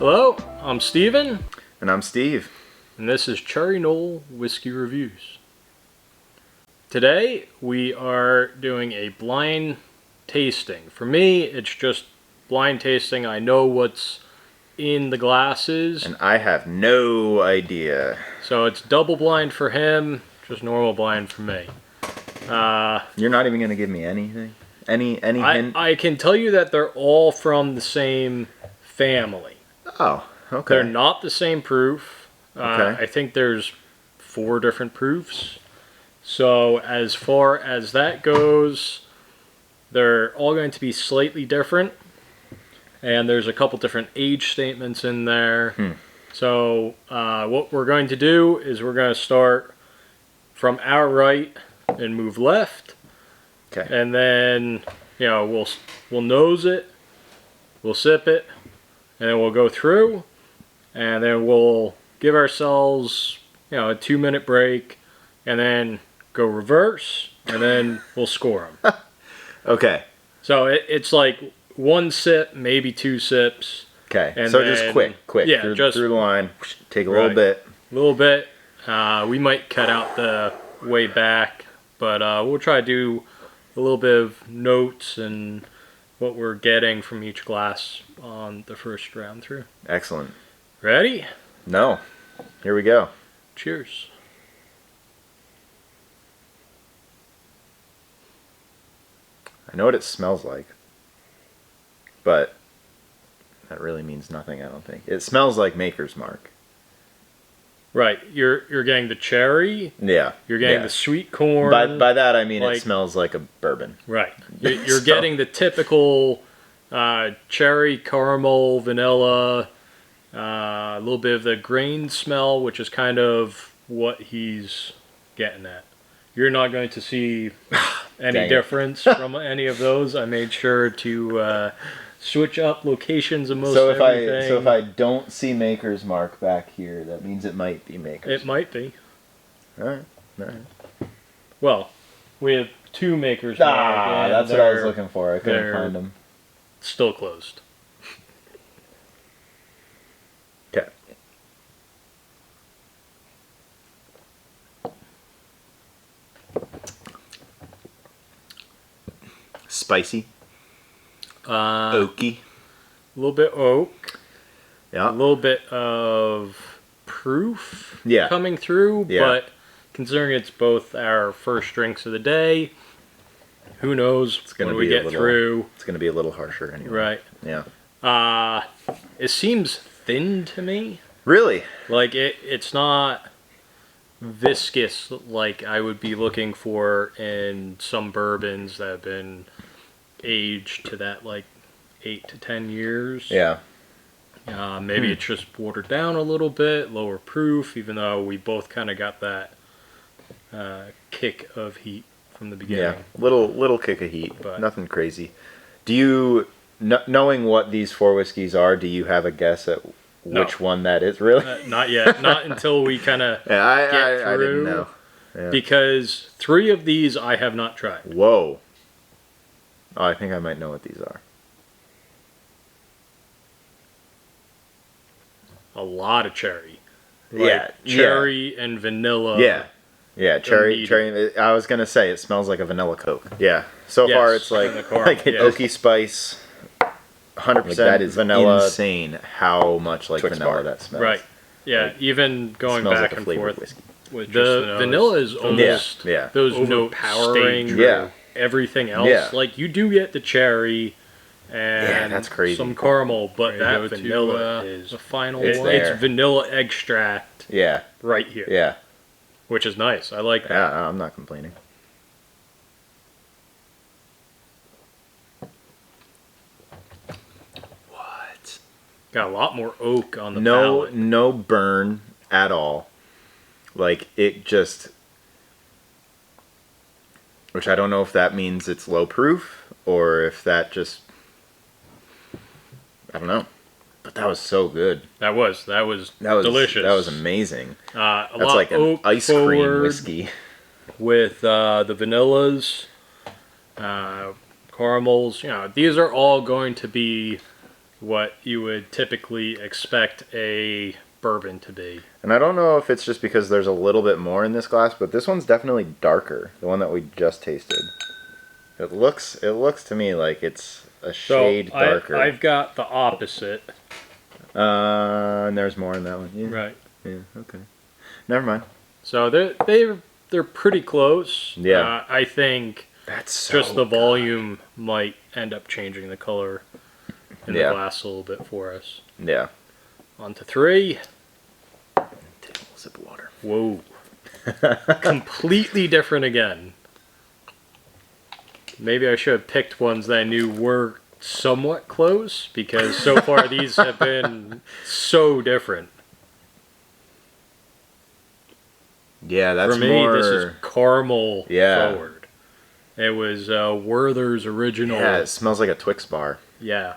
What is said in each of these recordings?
Hello, I'm Steven, And I'm Steve. and this is Cherry Knoll Whiskey Reviews. Today we are doing a blind tasting. For me, it's just blind tasting. I know what's in the glasses. And I have no idea. So it's double blind for him, just normal blind for me. You're not even going to give me anything? Any hint? I can tell you that they're all from the same family. Oh, okay. They're not the same proof. Okay. I think there's 4 different proofs. So as far as that goes, they're all going to be slightly different. And there's a couple different age statements in there. So what we're going to do is we're going to start from our right and move left. Okay. And then, we'll nose it, we'll sip it, and then we'll go through, and then we'll give ourselves, a 2-minute break, and then go reverse, and then we'll score them. Okay. So it's like 1 sip, maybe 2 sips. Okay. And so then, just quick. Yeah, through, just through the line. Take a right, little bit. A little bit. We might cut out the way back, but we'll try to do a little bit of notes and what we're getting from each glass on the first round through. Excellent. Ready? No. Here we go. Cheers. I know what it smells like. But that really means nothing, I don't think. It smells like Maker's Mark. Right. You're getting the cherry. Yeah. You're getting the sweet corn. By that I mean like, it smells like a bourbon. Right. You're getting the typical cherry, caramel, vanilla, a little bit of the grain smell, which is kind of what he's getting at. You're not going to see any difference from any of those. I made sure to switch up locations of most everything. So if I don't see Maker's Mark back here, that means it might be Maker's. It might be. All right. Well, we have 2 Maker's Mark. That's what I was looking for. I couldn't they're find them. Still closed. Okay. Spicy. Oaky. A little bit oak. Yeah. A little bit of proof Yeah. coming through, Yeah. but considering it's both our first drinks of the day, who knows when we get through. It's going to be a little harsher anyway. Right. Yeah. It seems thin to me. Really? Like it's not viscous like I would be looking for in some bourbons that have been aged to that like 8 to 10 years. Yeah. Maybe it's just watered down a little bit, lower proof, even though we both kind of got that kick of heat from the beginning. Yeah. Little kick of heat. But nothing crazy. Do you, knowing what these 4 whiskeys are, do you have a guess at which one that is? Really? Not yet. Not until we kind of yeah, I through. didn't know. Yeah. Because 3 of these I have not tried. Whoa. Oh, I think I might know what these are. A lot of cherry. Cherry and vanilla. Yeah, cherry. I was gonna say it smells like a vanilla Coke. Yeah. So far it's like an oaky spice. 100% that is vanilla. Insane how much like Twix vanilla bar. that smells. Right. Yeah. Like, even going back like and forth. Whiskey. With the vanilla is almost those notes powering everything else. Yeah. Like you do get the cherry. And that's crazy. Some caramel, but that vanilla is the final one. There. It's vanilla extract. Yeah. Right here. Yeah. Which is nice. I like that. Yeah, I'm not complaining. What? Got a lot more oak on the palate. No burn at all. Like it just, which I don't know if that means it's low proof or if that just, I don't know. But that was so good. That was delicious. That was amazing. That's like an ice cream whiskey. With the vanillas, caramels. These are all going to be what you would typically expect a bourbon to be. And I don't know if it's just because there's a little bit more in this glass, but this one's definitely darker. The one that we just tasted. It looks to me like it's a shade darker. I've got the opposite. And there's more in that one. Yeah. Right. Yeah. Okay. Never mind. So they're pretty close. Yeah. I think that's so just the volume might end up changing the color in the glass a little bit for us. Yeah. On to 3. Take a little sip of water. Whoa. Completely different again. Maybe I should have picked ones that I knew were somewhat close, because so far these have been so different. Yeah, that's for me. More... This is caramel forward. It was Werther's original. Yeah, it smells like a Twix bar. Yeah.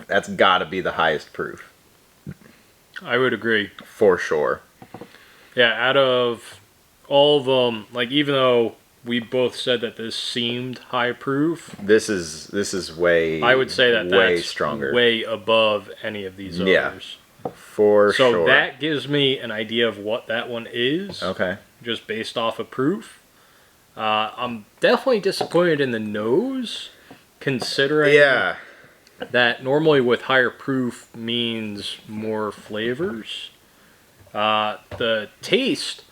That's got to be the highest proof. I would agree. For sure. Yeah, out of all of them, like, even though we both said that this seemed high proof, this is way, I would say that way that's stronger, way above any of these others. For sure. So that gives me an idea of what that one is. Okay. Just based off of proof. I'm definitely disappointed in the nose, considering that normally with higher proof means more flavors. The taste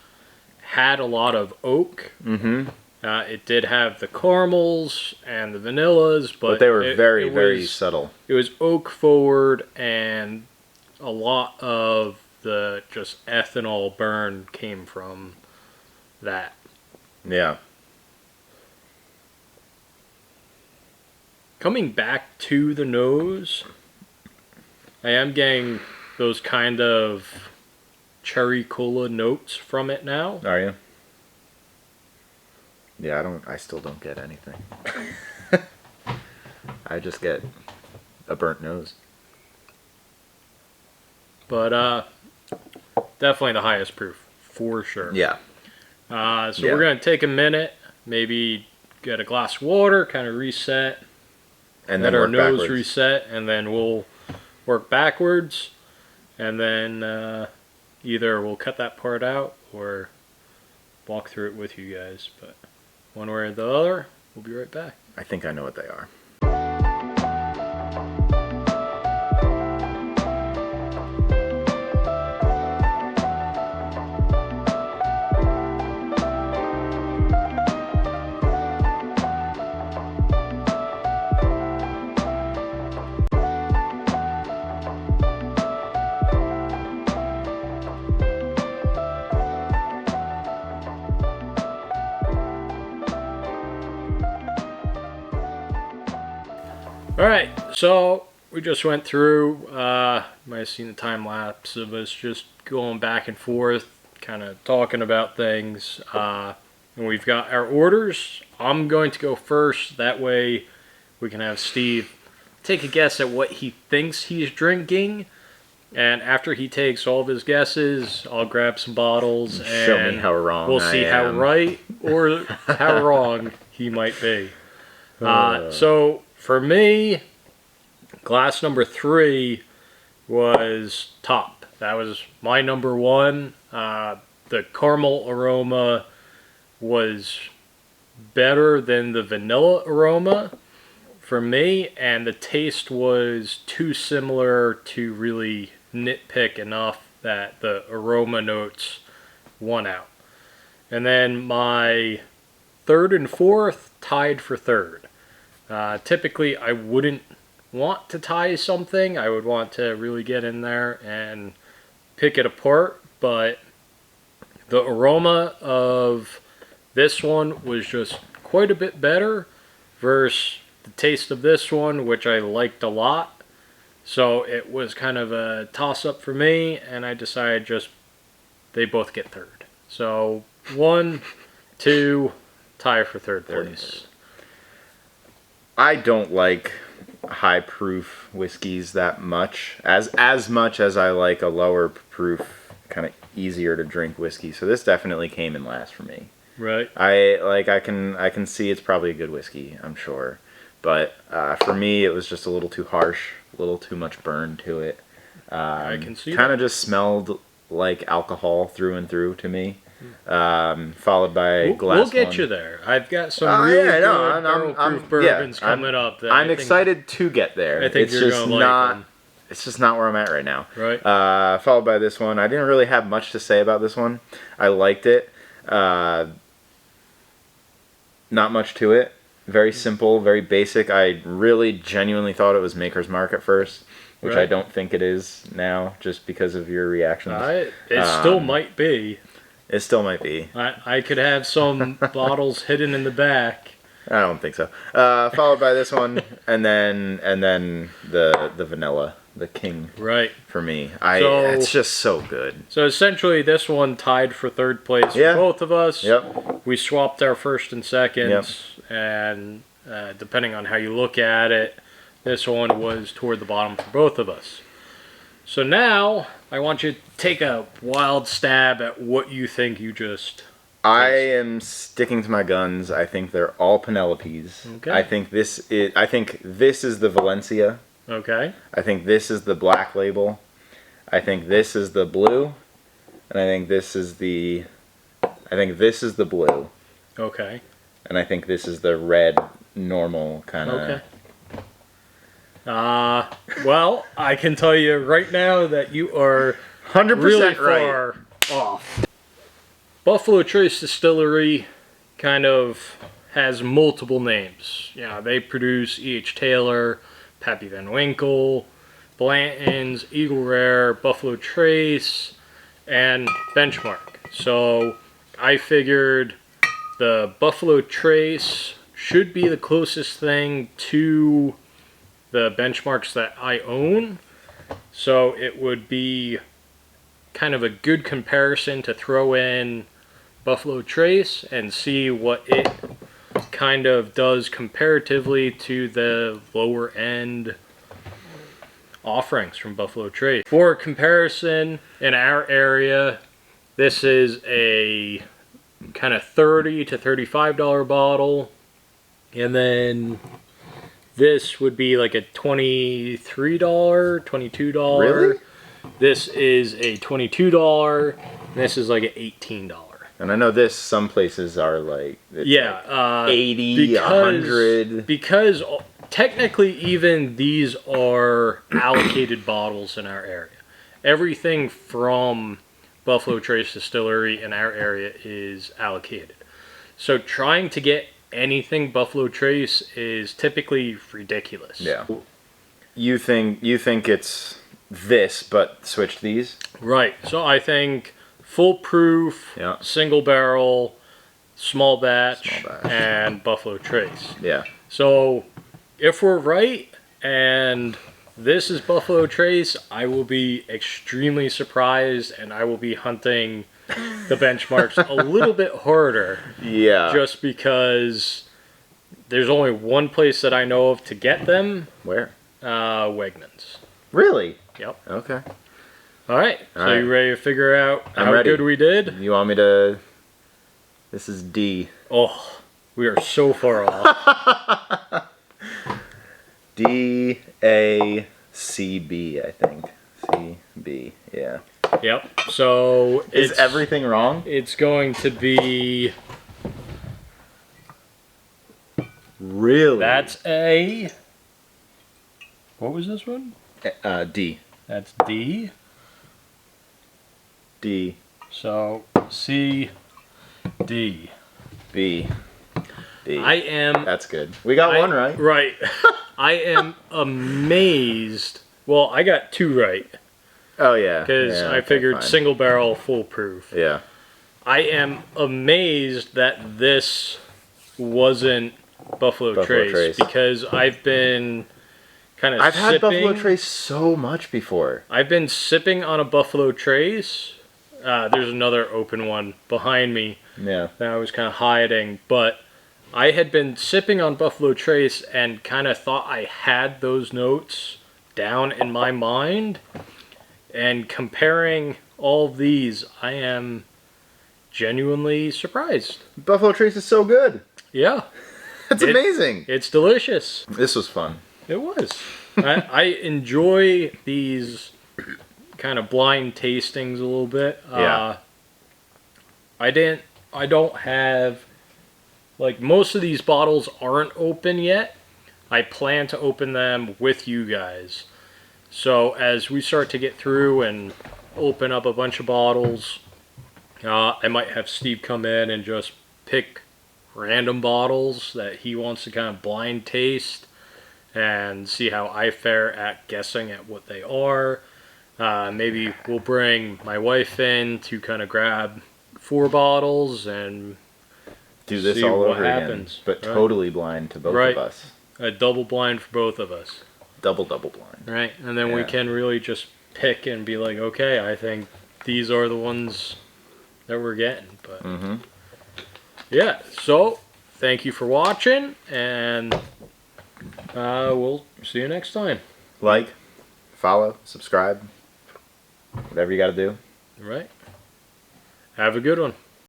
had a lot of oak. Mm-hmm. It did have the caramels and the vanillas, but they were very subtle. It was oak forward, and a lot of the just ethanol burn came from that. Yeah. Coming back to the nose, I am getting those kind of cherry cola notes from it now. Are you? Yeah, I still don't get anything. I just get a burnt nose. But definitely the highest proof, for sure. Yeah. So we're going to take a minute, maybe get a glass of water, kind of reset. And let then our nose backwards. reset, and then we'll work backwards, and then either we'll cut that part out or walk through it with you guys. But one way or the other, we'll be right back. I think I know what they are. Alright, so we just went through, you might have seen the time lapse of us just going back and forth, kind of talking about things, and we've got our orders. I'm going to go first, that way we can have Steve take a guess at what he thinks he's drinking, and after he takes all of his guesses, I'll grab some bottles and show me how wrong we'll see how right or how wrong he might be. So for me, glass number 3 was top. That was my number 1. The caramel aroma was better than the vanilla aroma for me, and the taste was too similar to really nitpick enough that the aroma notes won out. And then my 3rd and 4th tied for 3rd. Typically, I wouldn't want to tie something. I would want to really get in there and pick it apart, but the aroma of this one was just quite a bit better versus the taste of this one, which I liked a lot. So it was kind of a toss-up for me, and I decided they both get 3rd. So 1, 2, tie for 3rd place. I don't like high proof whiskeys that much. As much as I like a lower proof kind of easier to drink whiskey. So this definitely came in last for me. Right. I can see it's probably a good whiskey, I'm sure. But for me, it was just a little too harsh, a little too much burn to it. I can see kind of just smelled like alcohol through and through to me. Followed by glass. We'll get you there. I've got some really good barrel-proof bourbons coming up. That I'm excited to get there. I think you're gonna like them. It's just not where I'm at right now. Right. Followed by this one. I didn't really have much to say about this one. I liked it. Not much to it. Very simple, very basic. I really genuinely thought it was Maker's Mark at first, which I don't think it is now, just because of your reactions. It still might be. It still might be. I could have some bottles hidden in the back. I don't think so. Followed by this one, and then the vanilla, the king. Right. For me, it's just so good. So essentially, this one tied for third place for both of us. Yep. We swapped our first and seconds, and depending on how you look at it, this one was toward the bottom for both of us. So now I want you to take a wild stab at what you think you just. I am sticking to my guns. I think they're all Penelopes. Okay. I think this is the Valencia. Okay. I think this is the Black Label. I think this is the blue, and I think this is the blue. Okay. And I think this is the red normal kind of. Okay. Well, I can tell you right now that you are 100% really right. far off. Buffalo Trace Distillery kind of has multiple names. Yeah, they produce E.H. Taylor, Pappy Van Winkle, Blanton's, Eagle Rare, Buffalo Trace, and Benchmark. So I figured the Buffalo Trace should be the closest thing to the benchmarks that I own. So it would be kind of a good comparison to throw in Buffalo Trace and see what it kind of does comparatively to the lower end offerings from Buffalo Trace. For comparison, in our area, this is a kind of $30 to $35 bottle, and then this would be like a $23, $22. Really? This is a $22, and this is like an $18. And I know some places are like, like 80, 100. Because technically even these are allocated bottles in our area. Everything from Buffalo Trace Distillery in our area is allocated. So trying to get anything Buffalo Trace is typically ridiculous. Yeah. You think it's this, but switch these? Right. So I think full proof, single barrel, small batch, and Buffalo Trace. Yeah. So if we're right and this is Buffalo Trace, I will be extremely surprised, and I will be hunting the benchmarks a little bit harder. Yeah. Just because there's only one place that I know of to get them. Where? Wegmans. Really? Yep. Okay. All right. So you ready to figure out how good we did? You want me to... This is D. Oh, we are so far off. D-A-C-B, I think. C-B, yeah. Yep. So is everything wrong? It's going to be... Really? That's a... What was this one? D. That's D. D. So C, D. B. B. That's good. We got one right. Right. I am amazed. Well, I got two right. Oh, yeah. Because I figured single barrel foolproof. Yeah. I am amazed that this wasn't Buffalo Trace. Because I've been kind of sipping. I've had Buffalo Trace so much before. I've been sipping on a Buffalo Trace. There's another open one behind me that I was kind of hiding. But I had been sipping on Buffalo Trace and kind of thought I had those notes down in my mind. And comparing all of these, I am genuinely surprised. Buffalo Trace is so good. Yeah. It's amazing. It's delicious. This was fun. It was. I enjoy these kind of blind tastings a little bit. Yeah. I don't have, like, most of these bottles aren't open yet. I plan to open them with you guys. So as we start to get through and open up a bunch of bottles, I might have Steve come in and just pick random bottles that he wants to kind of blind taste and see how I fare at guessing at what they are. Maybe we'll bring my wife in to kind of grab 4 bottles and do this see all what over happens. again, but Right. totally blind to both Right. of us. A double blind for both of us. Double blind. Right, and then we Yeah. can really just pick and be like, okay, I think these are the ones that we're getting. But yeah, so thank you for watching, and we'll see you next time. Like, follow, subscribe, whatever you got to do. All right, have a good one.